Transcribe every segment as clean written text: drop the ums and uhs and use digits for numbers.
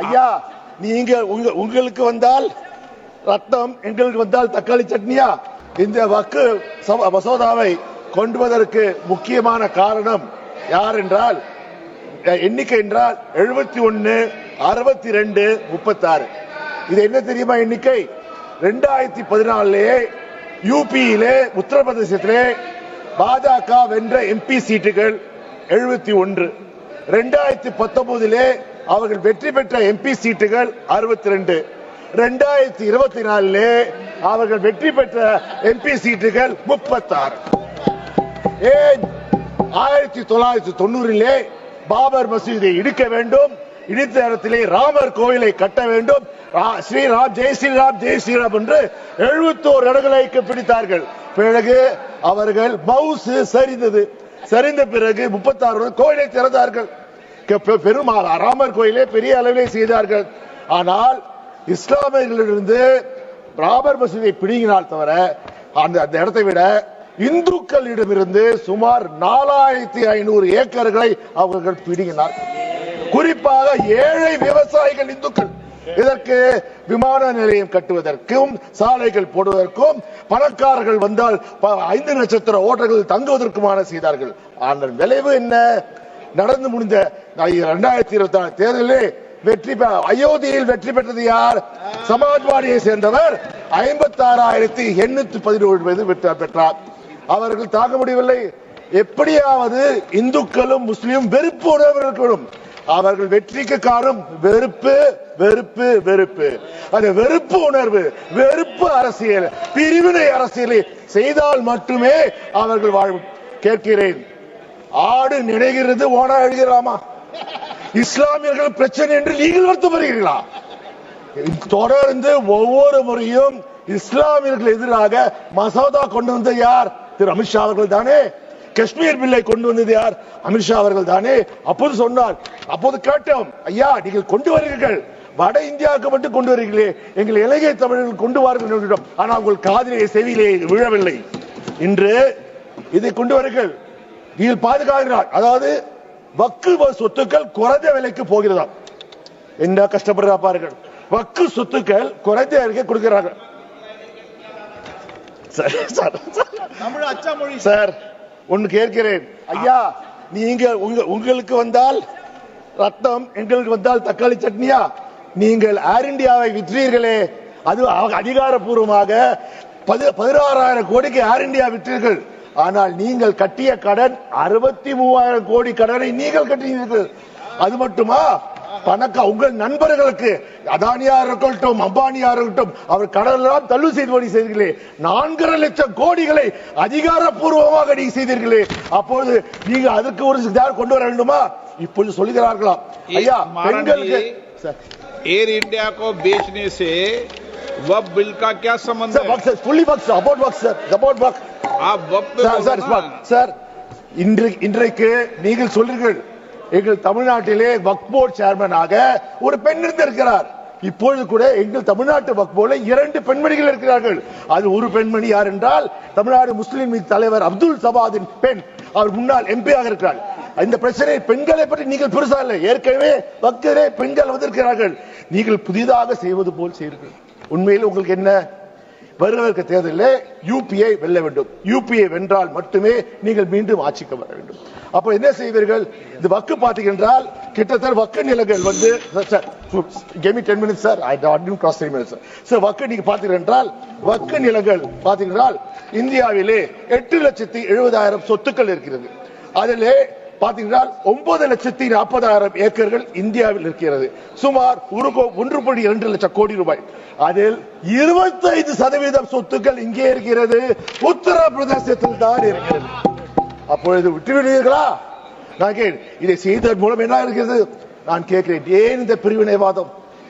ஐயா, நீங்க உங்களுக்கு வந்தால் ரத்தம், எங்களுக்கு வந்தால் தக்காளி சட்னியா? இந்த வக்கு மசோதாவை கொண்டு வருவதற்கு முக்கியமான காரணம் யார் என்றால், எண்ணிக்கை என்றால் 71, 62, 36. இது என்ன தெரியுமா எண்ணிக்கை? 2014 யூபியிலே, உத்தரப்பிரதேசத்திலே பாஜக வென்ற எம்பி சீட்டுகள் 71. 2019 அவர்கள் வெற்றி பெற்ற எம்பி சீட்டுகள் 62. 2024 அவர்கள் வெற்றி பெற்ற எம்பி சீட்டுகள் 36. ஏன் 1990 பாபர் மசூதியை இடிக்க வேண்டும், இடித்த இடத்திலே ராமர் கோயிலை கட்ட வேண்டும், ஸ்ரீராம் ஜெய் ஸ்ரீராம் ஜெய் ஸ்ரீராம் என்று 71 இடங்களை பிடித்தார்கள். பிறகு அவர்கள் மவுசு சரிந்தது. சரிந்த பிறகு 36 கோயிலை திறந்தார்கள். பெருமாள் ராமர் கோயிலை பெரிய அளவிலே செய்தார்கள். ஆனால் இஸ்லாமியர்களிலிருந்து ராமர் மசூதியை பிடிங்கினால் தவிர அந்த இடத்தை விட இந்துக்களிடமிருந்து சுமார் 4500 ஏக்கர்களை அவர்கள் பிடுங்கினார். குறிப்பாக ஏழை விவசாயிகள் இந்துக்கள். இதற்கு விமான நிலையம் கட்டுவதற்கும் சாலைகள் போடுவதற்கும், பணக்காரர்கள் வந்தால் 5 நட்சத்திர ஓட்டல்கள் தங்குவதற்குமான செய்தார்கள். ஆனால் விளைவு என்ன? நடந்து முடிந்த 2024 தேர்தலில் அயோத்தியில் வெற்றி பெற்றது யார்? சமாஜ்வாடியை சேர்ந்தவர் 56,817 பெற்றார். அவர்கள் தாங்க முடியவில்லை. எப்படியாவது இந்துக்களும் முஸ்லிமும் வெறுப்பு உணர்வு இருக்கணும். அவர்கள் வெற்றிக்கு காரணம் வெறுப்பு, வெறுப்பு, வெறுப்பு. அந்த வெறுப்பு உணர்வு, வெறுப்பு அரசியல், பிரிவினை அரசியலை செய்தால் மட்டுமே அவர்கள் வாழும். கேட்கிறேன், ஆடு நினைகிறது ஓனா எழுகிறாமா? இஸ்லாமியர்கள் பிரச்சனை என்று நீங்கள் வருத்தப்படுகிறீர்களா? தொடர்ந்து ஒவ்வொரு முறையும் இஸ்லாமியர்கள் எதிராக மசோதா கொண்டு வந்த யார்? திரு அமித்ஷா அவர்கள் தானே. காஷ்மீர் பில்லை கொண்டு வந்தது யார்? அமித்ஷா அவர்கள் தானே. அப்போது சொன்னார், அப்போது கேட்டோம், ஐயா நீங்கள் கொண்டு வருகிறீர்கள், வட இந்தியாவுக்கு மட்டும் கொண்டு வருகிறீர்களே, எங்கள் இலங்கை தமிழர்கள் கொண்டு வாருங்கள். ஆனால் உங்கள் காதிலே செவியிலே விழவில்லை. இன்று இதை கொண்டு வருங்கள், நீங்கள் பாதுகாக்கிறார். அதாவது வக்கு சொத்துக்கள் குறைந்த விலைக்கு போகிறதா? என்ன கஷ்டப்படுறா பாருங்கள். வக்கு சொத்துக்கள் குறைந்த விலைக்கு கொடுக்கிறார்கள். சார், ஒன்னு கேட்கிறேன், ஐயா, நீங்க உங்களுக்கு வந்தால் ரத்தம், எங்களுக்கு வந்தால் தக்காளி சட்னியா? நீங்கள் ஏர் இந்தியாவை விற்றீர்களே, அது அதிகாரப்பூர்வமாக 16,000 கோடிக்கு ஏர் இந்தியா விற்றீர்கள். ஆனால் நீங்கள் கட்டிய கடன் 63,000 கோடி கடனை நீங்கள் கட்டினீர்கள். அது மட்டுமா? உங்கள் நண்பர்களுக்கு, அதானியா இருக்கட்டும், அம்பானியா இருக்கட்டும், அவர் கடனெல்லாம் தள்ளு செய்து செய்தீர்களே. 4.5 லட்சம் கோடிகளை அதிகாரப்பூர்வமாக நீங்க செய்தீர்களே. அப்போது நீங்க அதுக்கு ஒரு கொண்டு வர வேண்டுமா? இப்போது சொல்லுகிறார்களா, ஐயா பெண்களுக்கு एयर इंडिया को बेचने से वक्फ बिल का क्या संबंध है? Fully Waqf, about Waqf sir, about Waqf. आप वक्फ पे சார், இன்றைக்கு நீங்கள் சொல்றீர்கள், எங்கள் தமிழ்நாட்டிலே வக்ஃப் போர்டு சேர்மனாக ஒரு பெண் இருந்திருக்கிறார். இப்பொழுது கூட எங்கள் தமிழ்நாட்டு வக்ஃப் போர்டில் 2 பெண்மணிகள் இருக்கிறார்கள். அது ஒரு பெண்மணி யார் என்றால் தமிழ்நாடு முஸ்லிம் லீக் தலைவர் அப்துல் சபாதின் பெண். அவர் முன்னாள் எம்பியாக இருக்கிறார். இந்த பிரச்சனை பெண்களை பற்றி நீங்கள் பெருசா இல்லை, ஏற்கனவே வக்ஃபிலே பெண்கள் வந்திருக்கிறார்கள். நீங்கள் புதிதாக செய்வது போல் செய்கிறீர்கள். உண்மையில் உங்களுக்கு என்ன? வருகிற தேர்தலில் யூபியை வெல்ல வேண்டும். யூபியை வென்றால் மட்டுமே நீங்கள் மீண்டும் ஆட்சிக்கு வர வேண்டும். அப்ப என்ன செய்வீர்கள்? இந்த வக்கு பார்த்தீங்கன்றால் கிட்டத்தட்ட வக்கு நிலங்கள் வந்து, give me 10 minutes sir, I didn't cross 3 minutes sir. வக்கு நீங்க பார்த்தீங்கன்றால் வக்கு நிலங்கள் பார்த்தீங்கன்றால் இந்தியாவிலே 8,70,000 சொத்துக்கள் இருக்கிறது. அதிலே பாத்தீங்கன்னா 9,40,000 ஏக்கர்கள் இந்தியாவில் இருக்கிறது. சுமார் 1.2 லட்சம் கோடி ரூபாய். அதில் 25% சொத்துக்கள் இங்கே இருக்கிறது, உத்தரப்பிரதேசத்தில் தான் இருக்கிறது. அப்பொழுது விட்டுவிடுவீர்களா? நான் இதை செய்ததன் மூலம் என்ன இருக்கிறது? நான் கேட்கிறேன், ஏன் இந்த பிரிவினைவாதம்?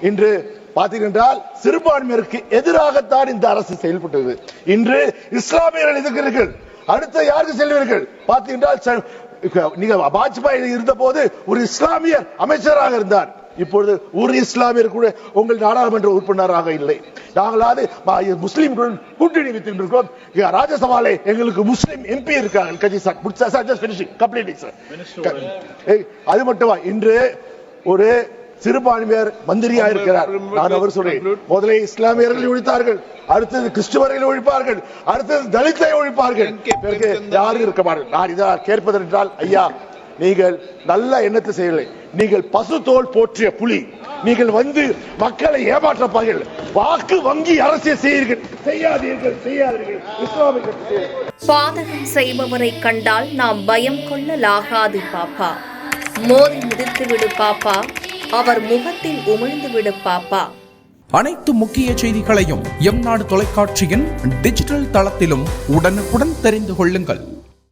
இன்று பார்த்தீர்கள், சிறுபான்மையினருக்கு எதிராகத்தான் இந்த அரசு செயல்பட்டது. இன்று இஸ்லாமியர்கள் எதிர்க்கிறீர்கள், அடுத்த யாருக்கு செல்வீர்கள்? பார்த்தீர்கள், நீங்க வாஜ்பாய் இருந்த போது ஒரு இஸ்லாமியர் அமைச்சராக இருந்தார். இப்பொழுது ஒரு இஸ்லாமியர் கூட உங்கள் நாடாளுமன்ற உறுப்பினராக இல்லை. நாங்களாவது முஸ்லீம்களுடன் கூட்டணி வைத்திருக்கிறோம். ராஜ்யசபால எங்களுக்கு முஸ்லீம் எம்பி இருக்காங்க. அது மட்டுமா? இன்று ஒரு சிறுபான்மையர் மந்திரியா இருக்கிறார். நான் அவர் சொல்றேன், முதலே இஸ்லாமியர்களை ஒழித்தார்கள், அடுத்தது கிறிஸ்துவர்களை ஒழிப்பார்கள், அடுத்தது தலித்தை ஒழிப்பார்கள், பிறகு யாரும் இருக்க மாட்டார்கள். நான் இதை கேட்பதென்றால், ஐயா நீங்கள் நல்ல எண்ணத்தை செய்யலை, நீங்கள் பசு தோல் போற்றிய புலி, நீங்கள் வந்து மக்களை ஏமாற்றப்பார்கள், வாக்கு வங்கி அரசியல் செய்யாதீர்கள். இஸ்லாமிய பாதகம் செய்பவரை கண்டால் நாம் பயம் கொள்ளலாகாது பாப்பா. மோதி மிதித்து விடு பாப்பா, அவர் முகத்தில் உமிழ்ந்து விடு பாப்பா. அனைத்து முக்கிய செய்திகளையும் எம் நாடு தொலைக்காட்சியின் டிஜிட்டல் தளத்திலும் உடனுக்குடன் தெரிந்து கொள்ளுங்கள்.